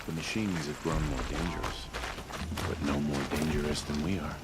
The machines have grown more dangerous, but no more dangerous than we are.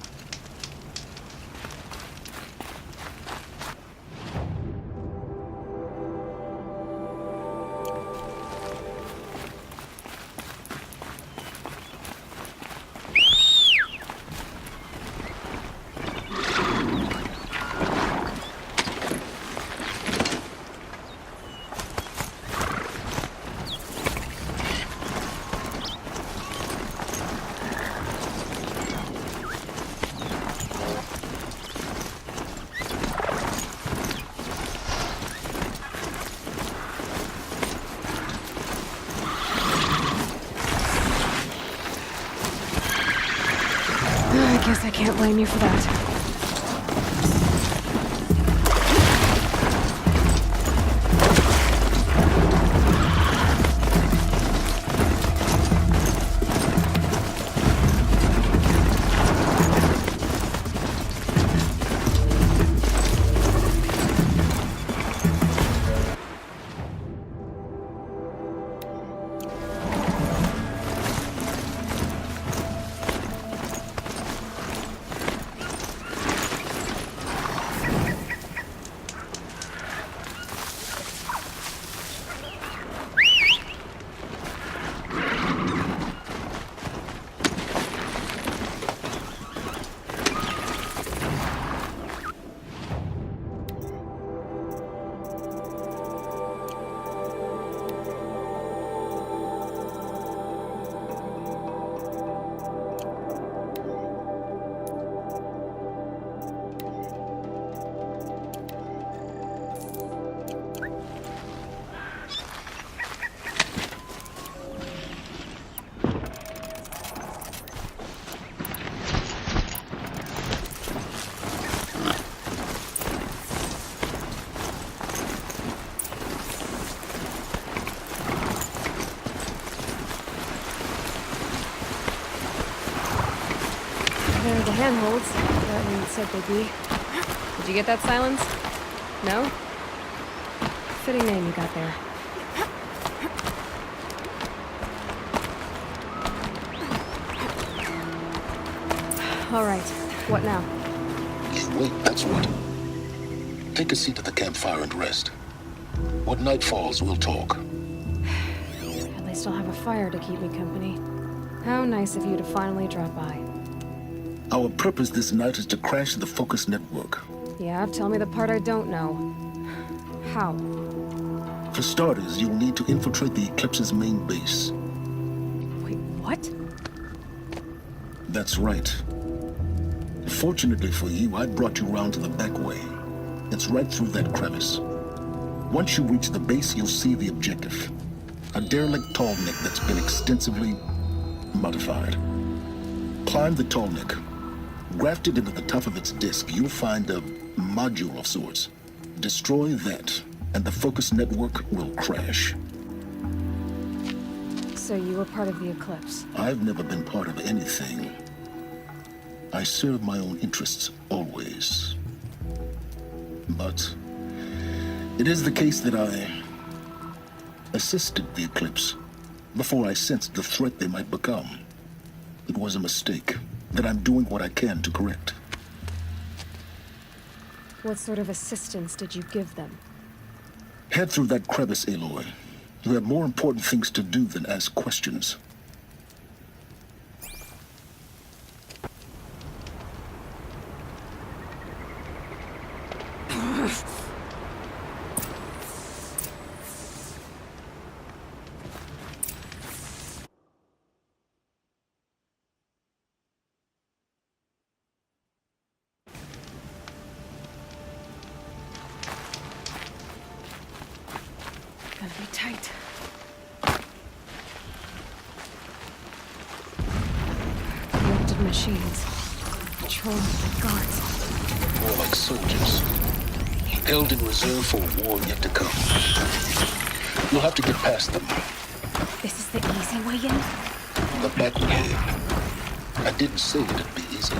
I guess I can't blame you for that. There are the handholds. That one said they'd be. Did you get that silence? No? Fitting name you got there. All right. What now? Wait, that's what. Take a seat at the campfire and rest. When night falls, we'll talk. At least I'll have a fire to keep me company. How nice of you to finally drop by. Our purpose this night is to crash the Focus network. Yeah, tell me the part I don't know. How? For starters, you'll need to infiltrate the Eclipse's main base. Wait, what? That's right. Fortunately for you, I brought you round to the back way. It's right through that crevice. Once you reach the base, you'll see the objective. A derelict tall neck that's been extensively modified. Climb the tall neck. Grafted into the top of its disk, you'll find a module of sorts. Destroy that, and the Focus network will crash. So you were part of the Eclipse? I've never been part of anything. I serve my own interests, always. But it is the case that I assisted the Eclipse before I sensed the threat they might become. It was a mistake that I'm doing what I can to correct. What sort of assistance did you give them? Head through that crevice, Aloy. You have more important things to do than ask questions. Gonna be tight. Connected machines. Patrolling the guards. More like soldiers. Held in reserve for a war yet to come. You'll have to get past them. This is the easy way in? The back way. I didn't say it'd be easy.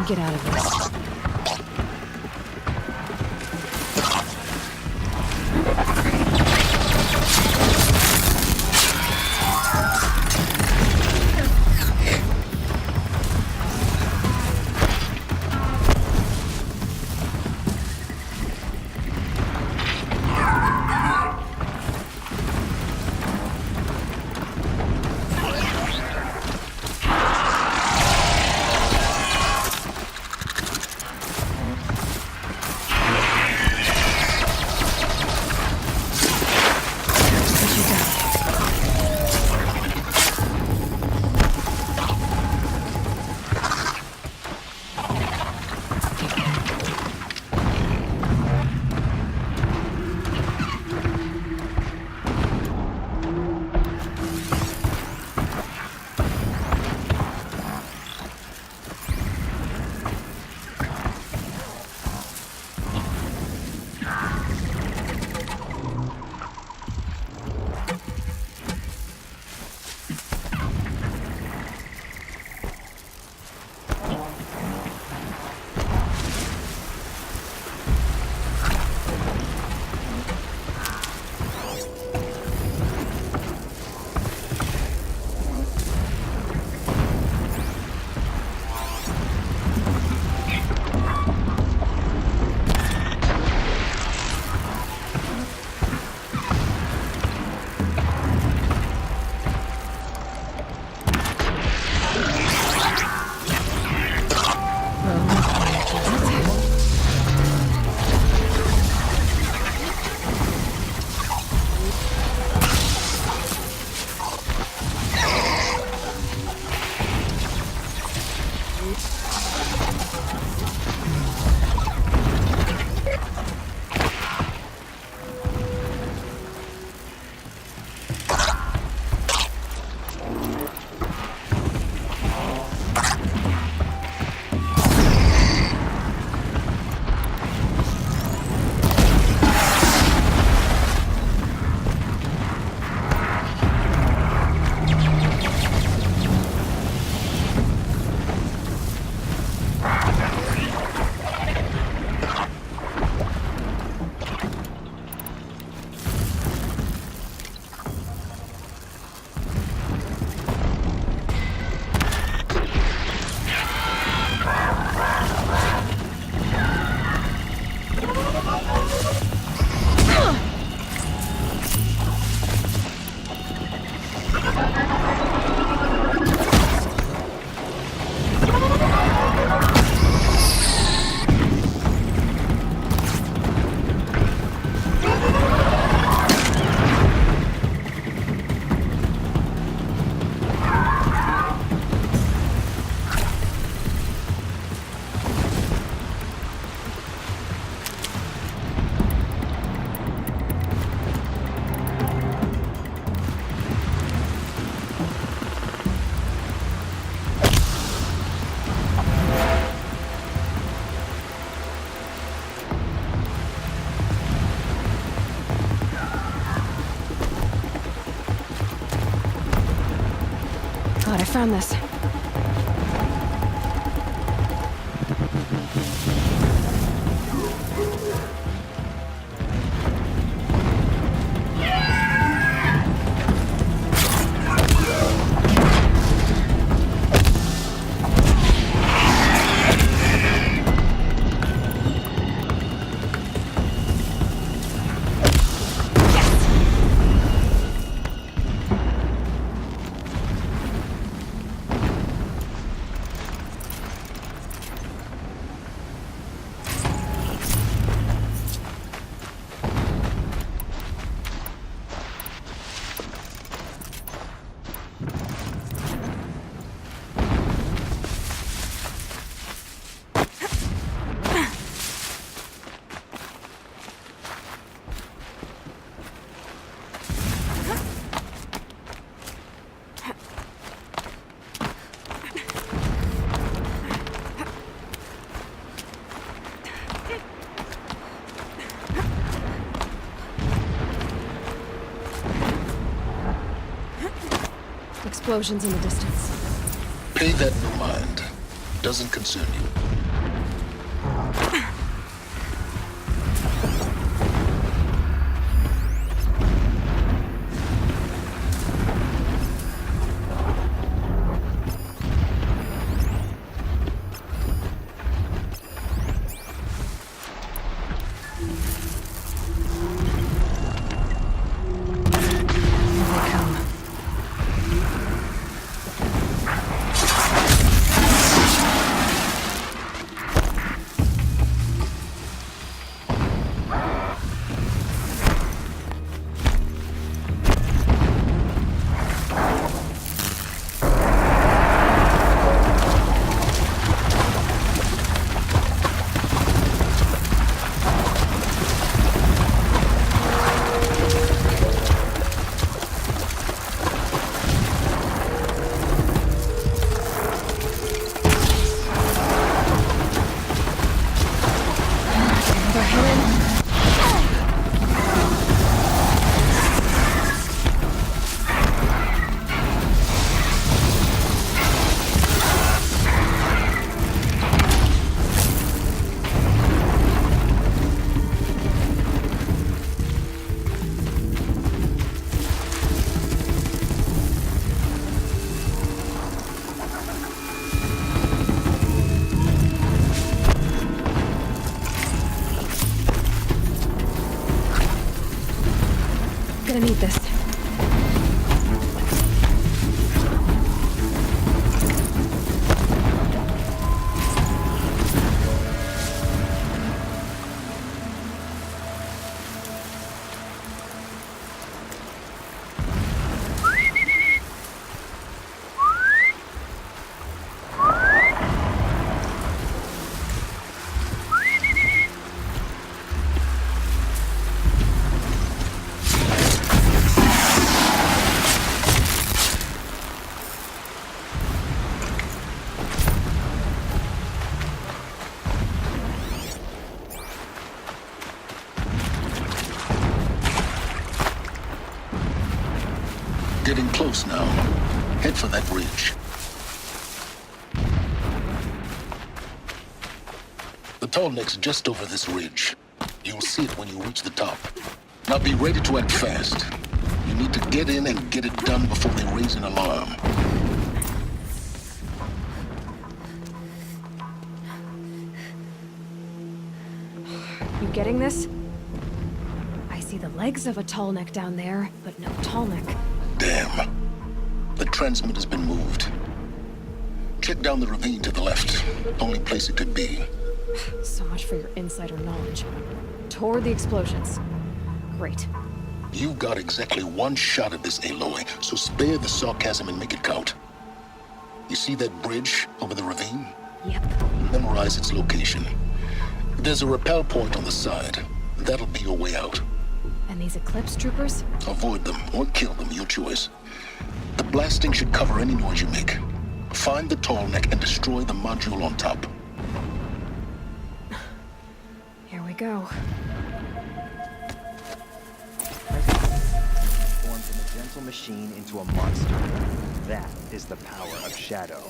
me get out of this. I found this. Explosions in the distance. Pay that no mind. Doesn't concern you. Gonna need this. Getting close now. Head for that bridge. The tall neck's just over this ridge. You'll see it when you reach the top. Now be ready to act fast. You need to get in and get it done before they raise an alarm. You getting this? I see the legs of a tall neck down there, but no tall neck. Damn. The transmitter's been moved. Check down the ravine to the left. Only place it could be. So much for your insider knowledge. Toward the explosions. Great. You've got exactly one shot at this, Aloy, so spare the sarcasm and make it count. You see that bridge over the ravine? Yep. Memorize its location. There's a rappel point on the side. That'll be your way out. And these Eclipse troopers? Avoid them or kill them, your choice. The blasting should cover any noise you make. Find the tall neck and destroy the module on top. Here we go. Formed from a gentle machine into a monster. That is the power of shadow.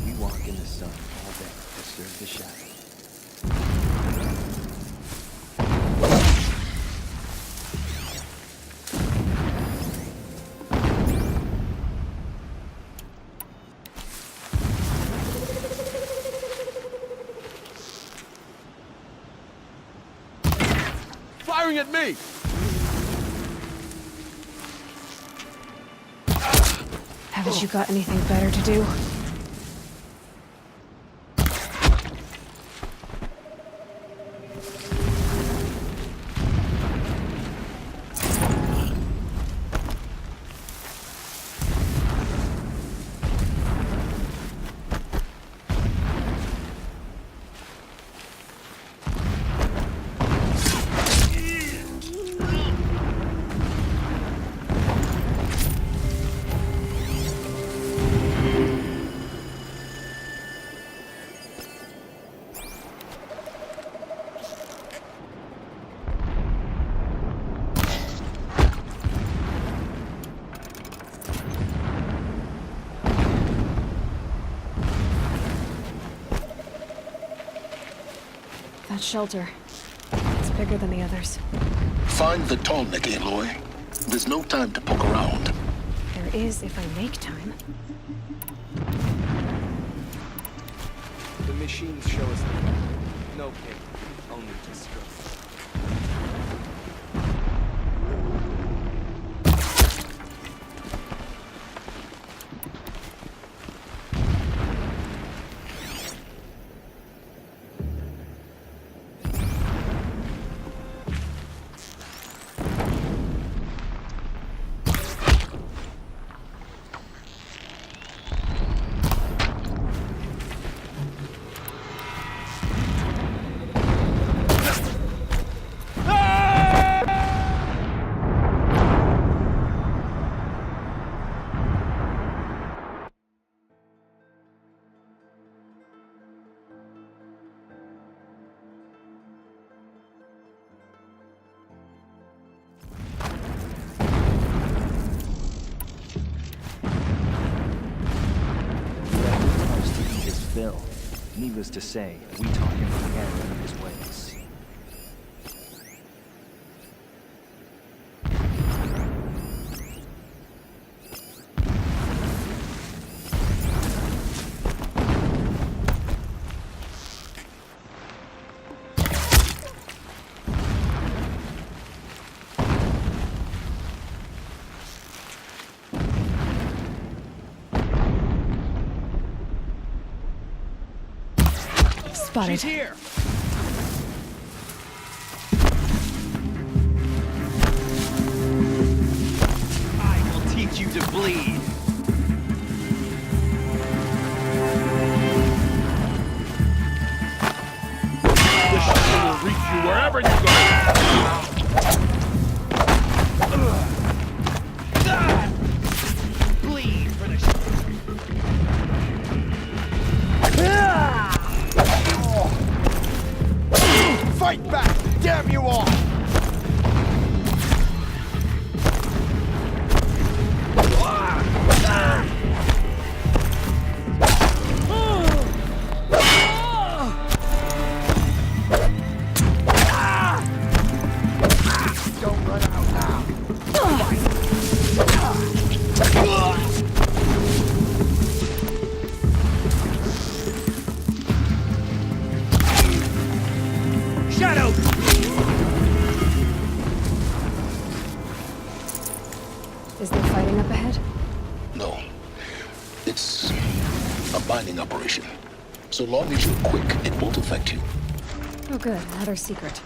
We walk in the sun all day to serve the shadow. Firing at me! Haven't you got anything better to do? That shelter. It's bigger than the others. Find the tall neck, Aloy. There's no time to poke around. There is if I make time. The machines show us the way. No pain, only distress. Bill. Needless to say, we taught him again of his ways. Spotted. She's here! I will teach you to bleed! The shuttle will reach you wherever you go. Bleed for the Fight back! Damn you all! Don't run out now! Shadow! Is there fighting up ahead? No. It's a mining operation. So long as you're quick, it won't affect you. Oh good, another secret.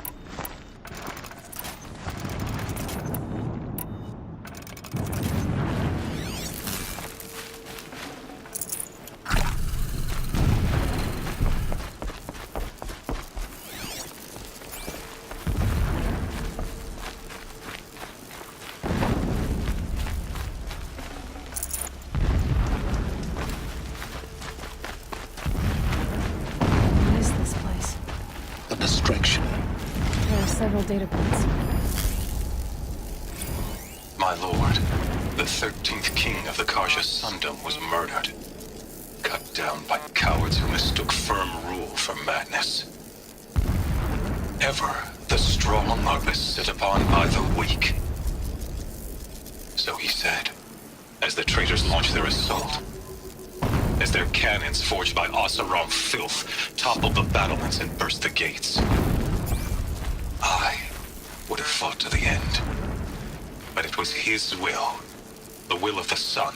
What is this place? A distraction. There are several data points. My lord, the 13th king of the Karja Sundom was murdered. Cut down by cowards who mistook firm rule for madness. Ever the strong are beset upon by the weak. So he said, as the traitors launched their assault. As their cannons forged by Oseram filth toppled the battlements and burst the gates. I would have fought to the end. But it was his will, the will of the sun,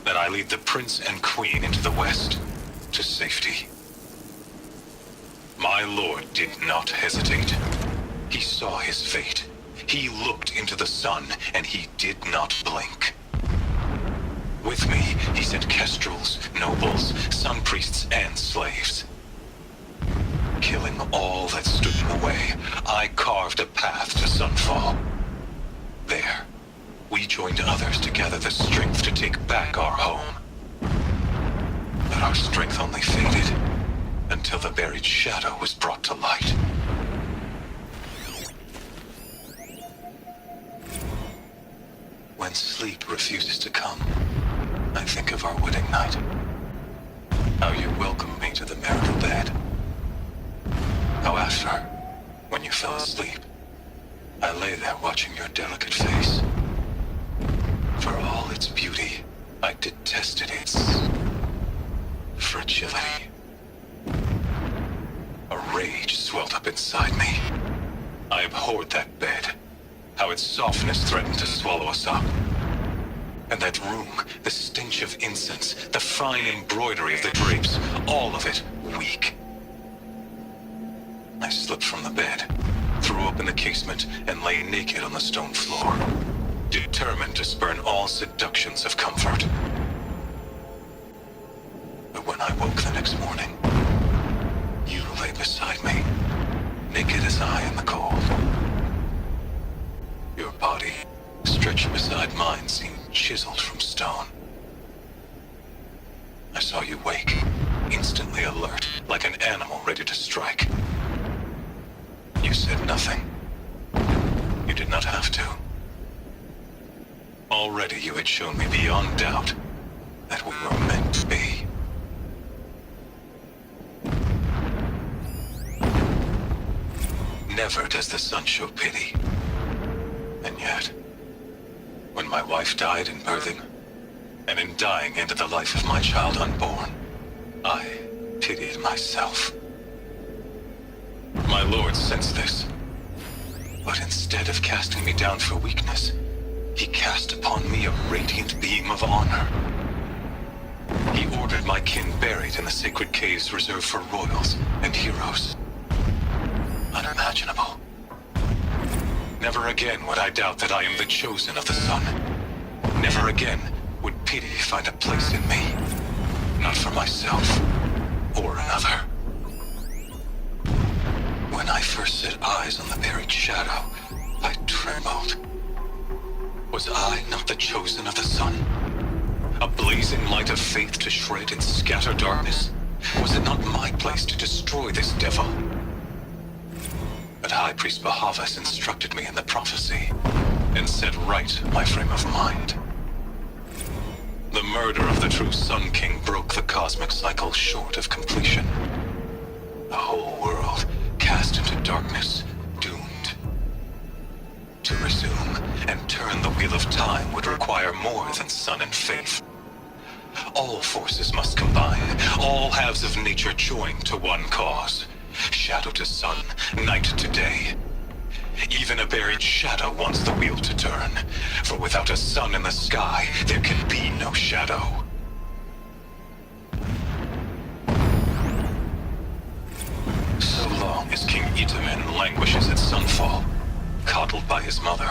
that I lead the prince and queen into the west, to safety. My lord did not hesitate. He saw his fate. He looked into the sun, and he did not blink. With me, he sent kestrels, nobles, sun priests, and slaves. Killing all that stood in the way, I carved a path to sunfall. There, we joined others to gather the strength to take back our home. But our strength only faded until the buried shadow was brought to light. When sleep refuses to come, I think of our wedding night. How you welcomed me to the marital bed. How after, when you fell asleep, I lay there watching your delicate face. For all its beauty, I detested its fragility. A rage swelled up inside me. I abhorred that bed. How its softness threatened to swallow us up. And that room, the stench of incense, the fine embroidery of the drapes, all of it weak. I slipped from the bed, threw open the casement, and lay naked on the stone floor, determined to spurn all seductions of comfort. But when I woke the next morning, you lay beside me, naked as I in the cold. Your body, stretched beside mine, seemed chiseled from stone. I saw you wake, instantly alert, like an animal ready to strike. You said nothing. You did not have to. Already you had shown me beyond doubt that we were meant to be. Never does the sun show pity. And yet, when my wife died in birthing, and in dying ended the life of my child unborn, I pitied myself. My lord sensed this, but instead of casting me down for weakness, he cast upon me a radiant beam of honor. He ordered my kin buried in the sacred caves reserved for royals and heroes. Unimaginable. Never again would I doubt that I am the chosen of the sun. Never again would pity find a place in me. Not for myself or another. When I first set eyes on the buried shadow, I trembled. Was I not the chosen of the sun? A blazing light of faith to shred and scatter darkness? Was it not my place to destroy this devil? But High Priest Bahavas instructed me in the prophecy, and set right my frame of mind. The murder of the true Sun King broke the cosmic cycle short of completion. The whole world cast into darkness, doomed. To resume and turn the wheel of time would require more than sun and faith. All forces must combine, all halves of nature join to one cause. Shadow to sun, night to day. Even a buried shadow wants the wheel to turn, for without a sun in the sky, there can be no shadow. So long as King Itamen languishes at sunfall, coddled by his mother,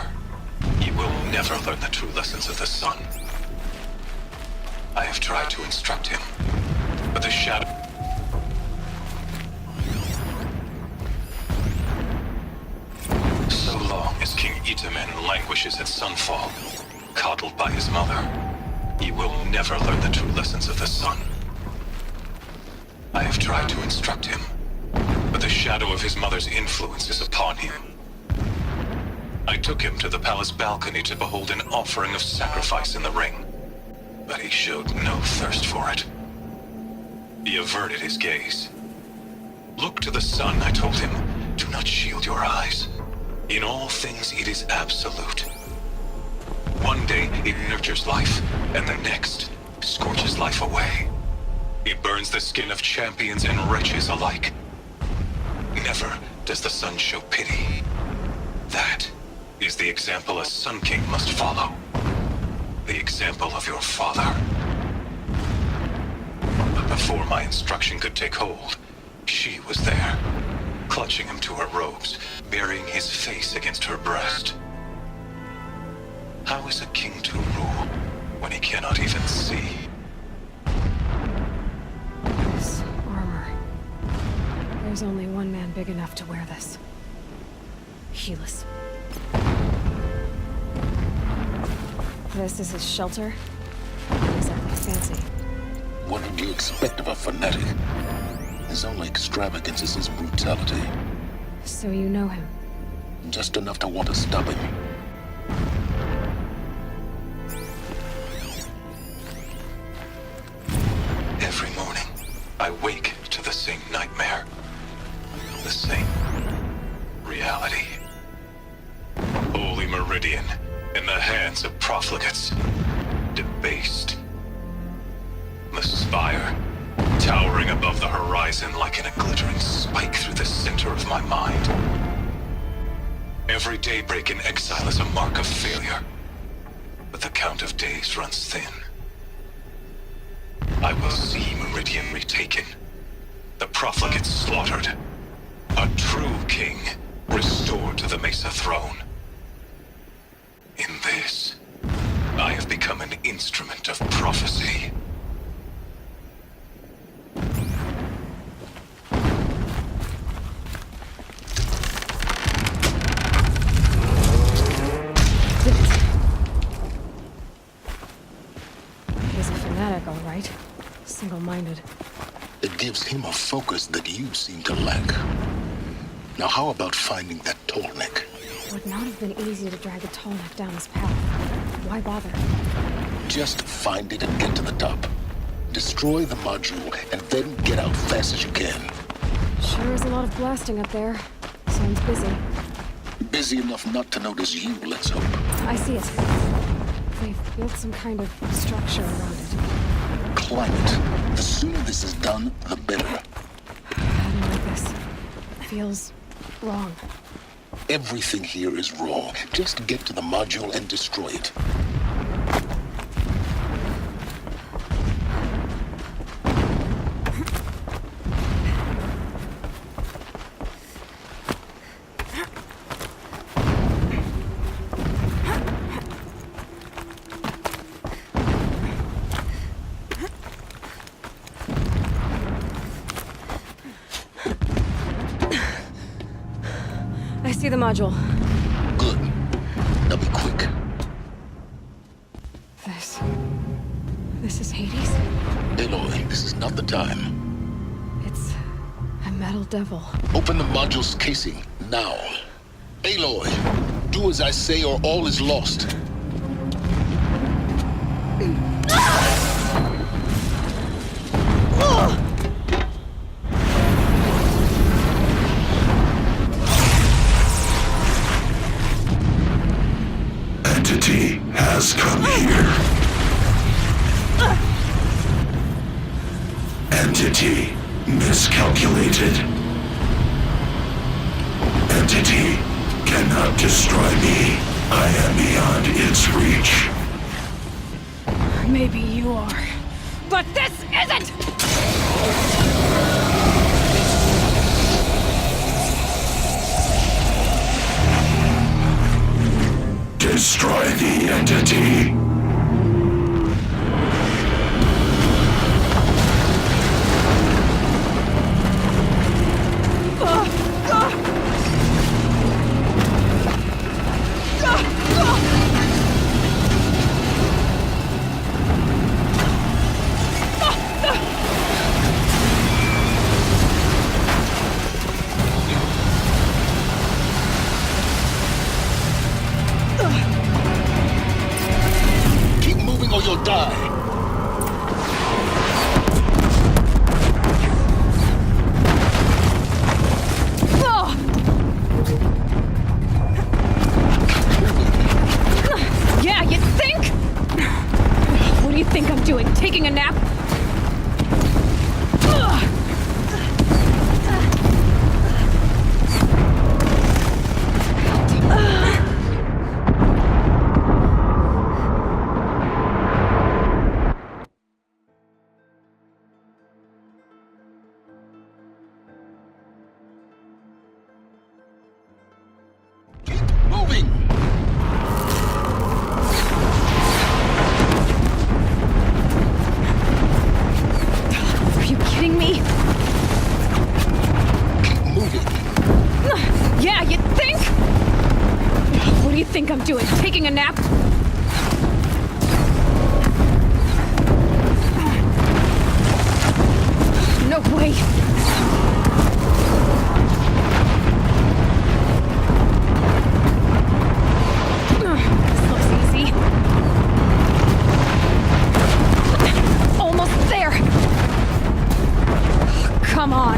he will never learn the true lessons of the sun. I have tried to instruct him, but the shadow... So long as King Itamen languishes at sunfall, coddled by his mother, he will never learn the true lessons of the sun. I have tried to instruct him, but the shadow of his mother's influence is upon him. I took him to the palace balcony to behold an offering of sacrifice in the ring, but he showed no thirst for it. He averted his gaze. Look to the sun, I told him. Do not shield your eyes. In all things, it is absolute. One day, it nurtures life, and the next, scorches life away. It burns the skin of champions and wretches alike. Never does the sun show pity. That is the example a Sun King must follow. The example of your father. But before my instruction could take hold, she was there, clutching him to her robes, burying his face against her breast. How is a king to rule when he cannot even see? This armor. There's only one man big enough to wear this. Helis. This is his shelter? Not exactly fancy. What would you expect of a fanatic? His only extravagance is his brutality. So you know him? Just enough to want to stop him. Every morning, I wake to the same nightmare. The same reality. Holy Meridian, in the hands of profligates. Debased. The spire, towering above the horizon like a glittering spike through the center of my mind. Every daybreak in exile is a mark of failure, but the count of days runs thin. I will see Meridian retaken, the profligates slaughtered, a true king restored to the Mesa throne. In this, I have become an instrument of prophecy. He's a fanatic, all right. Single-minded. It gives him a focus that you seem to lack. Now how about finding that tallneck? It would not have been easy to drag a tall neck down this path. Why bother? Just find it and get to the top. Destroy the module and then get out fast as you can. Sure is a lot of blasting up there. Sounds busy. Busy enough not to notice you, let's hope. I see it. They've built some kind of structure around it. Climb it. The sooner this is done, the better. I don't like this. Feels wrong. Everything here is wrong. Just get to the module and destroy it. the module. Good. Now be quick. This is Hades? Aloy, this is not the time. It's a metal devil. Open the module's casing, now. Aloy, do as I say or all is lost. Entity has come here. Entity miscalculated. Entity cannot destroy me. I am beyond its reach. Maybe you are. But this isn't! Destroy the entity. Keep moving or you'll die. Yeah, you think? What do you think I'm doing? Taking a nap? Moving! Are you kidding me? Keep moving. Yeah, you think? What do you think I'm doing? Taking a nap? No way! This looks easy. Almost there! Come on!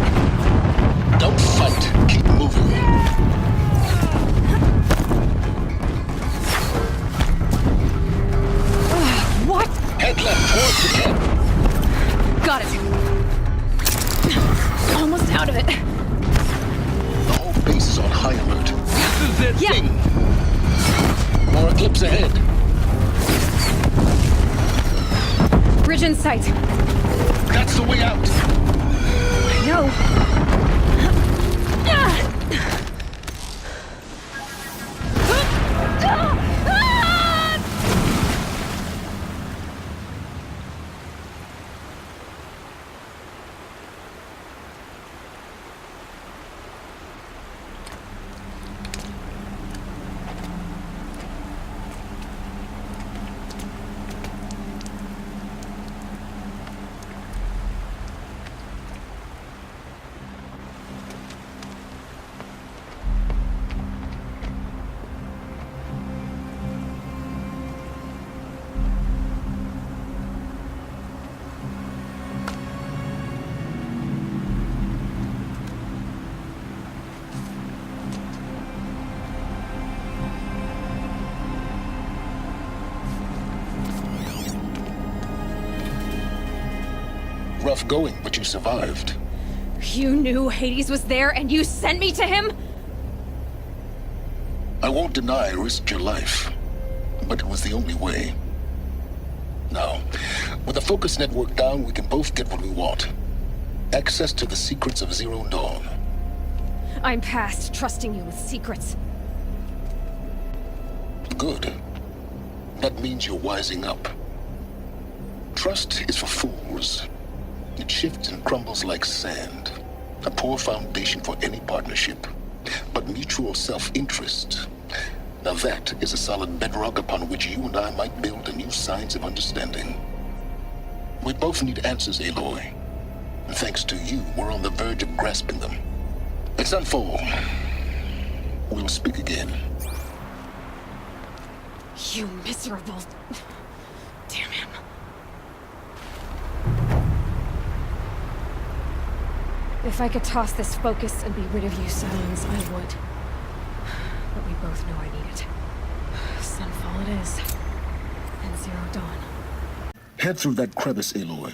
Don't fight. Keep moving. What? Head left towards the camp. Got it. Almost out of it. The whole base is on high alert. This is it. Yeah. Ding! More eclipse ahead. Bridge in sight. That's the way out. I know. Rough going, but you survived. You knew Hades was there and you sent me to him? I won't deny I risked your life, but it was the only way. Now, with the focus network down, we can both get what we want. Access to the secrets of Zero Dawn. I'm past trusting you with secrets. Good. That means you're wising up. Trust is for fools. It shifts and crumbles like sand. A poor foundation for any partnership. but mutual self-interest. Now that is a solid bedrock upon which you and I might build a new science of understanding. We both need answers, Aloy. And thanks to you, we're on the verge of grasping them. It's unfold. We'll speak again. You miserable... Damn him. If I could toss this focus and be rid of you, Silence, I would. But we both know I need it. Sunfall it is. And Zero Dawn. Head through that crevice, Aloy.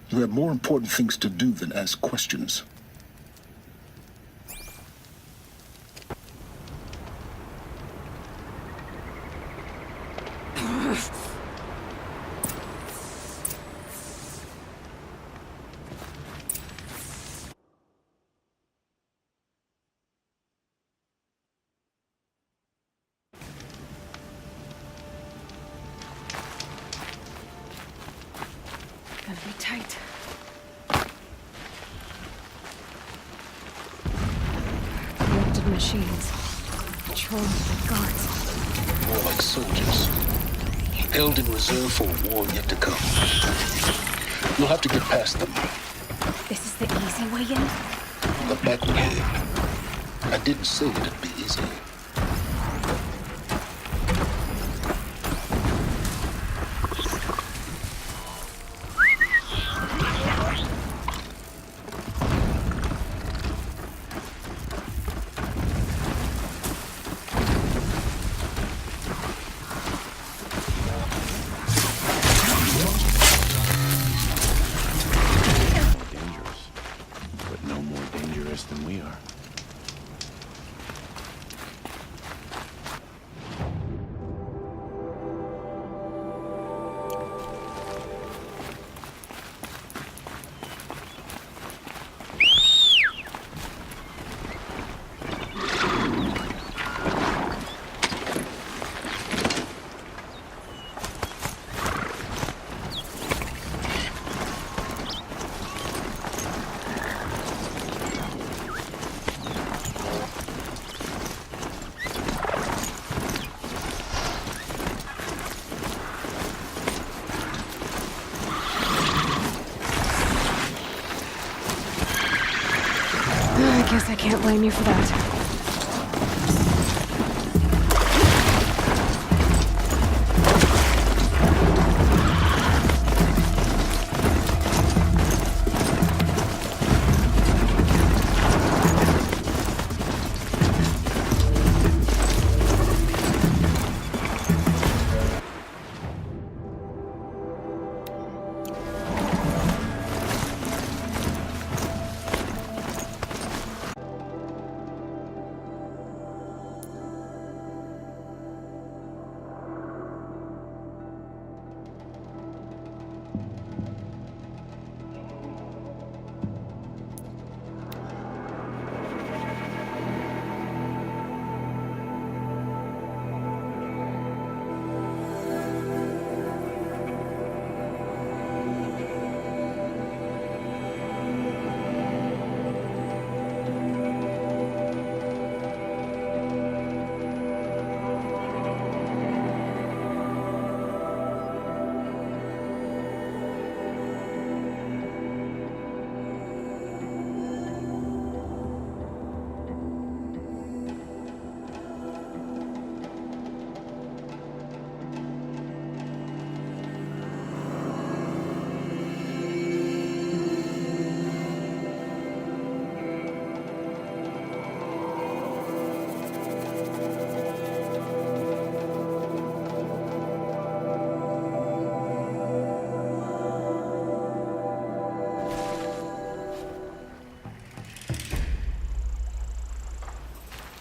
You have more important things to do than ask questions. Gonna be tight. Corrupted machines. Patrolling the guards. More like soldiers. Held in reserve for a war yet to come. You'll have to get past them. This is the easy way in? The back way. I didn't say it'd be easy. Than we are. I guess I can't blame you for that.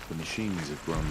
The machines have grown.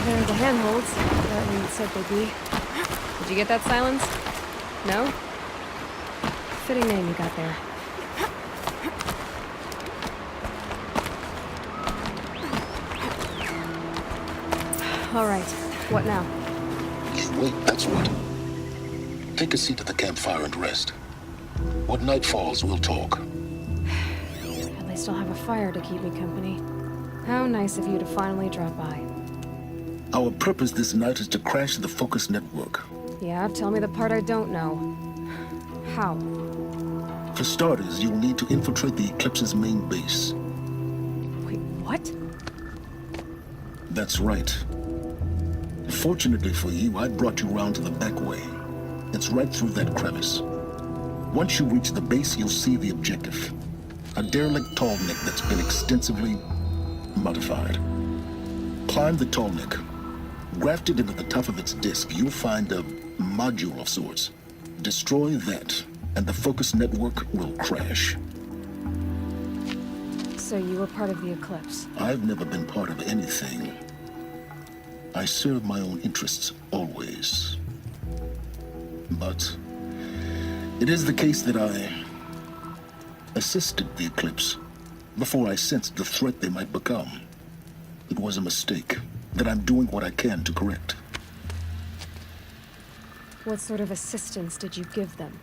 They're the handholds that we said they'd be. Did you get that, Silence? No? Fitting name you got there. All right, what now? Wait, that's what. Take a seat at the campfire and rest. When night falls, we'll talk. At least I'll have a fire to keep me company. How nice of you to finally drop by. Our purpose this night is to crash the Focus network. Yeah, tell me the part I don't know. How? For starters, you'll need to infiltrate the Eclipse's main base. Wait, what? That's right. Fortunately for you, I brought you around to the back way. It's right through that crevice. Once you reach the base, you'll see the objective. A derelict tall neck that's been extensively modified. Climb the tall neck. Grafted into the top of its disk, you'll find a module of sorts. Destroy that, and the Focus network will crash. So you were part of the Eclipse? I've never been part of anything. I serve my own interests, always. But it is the case that I assisted the Eclipse before I sensed the threat they might become. It was a mistake that I'm doing what I can to correct. What sort of assistance did you give them?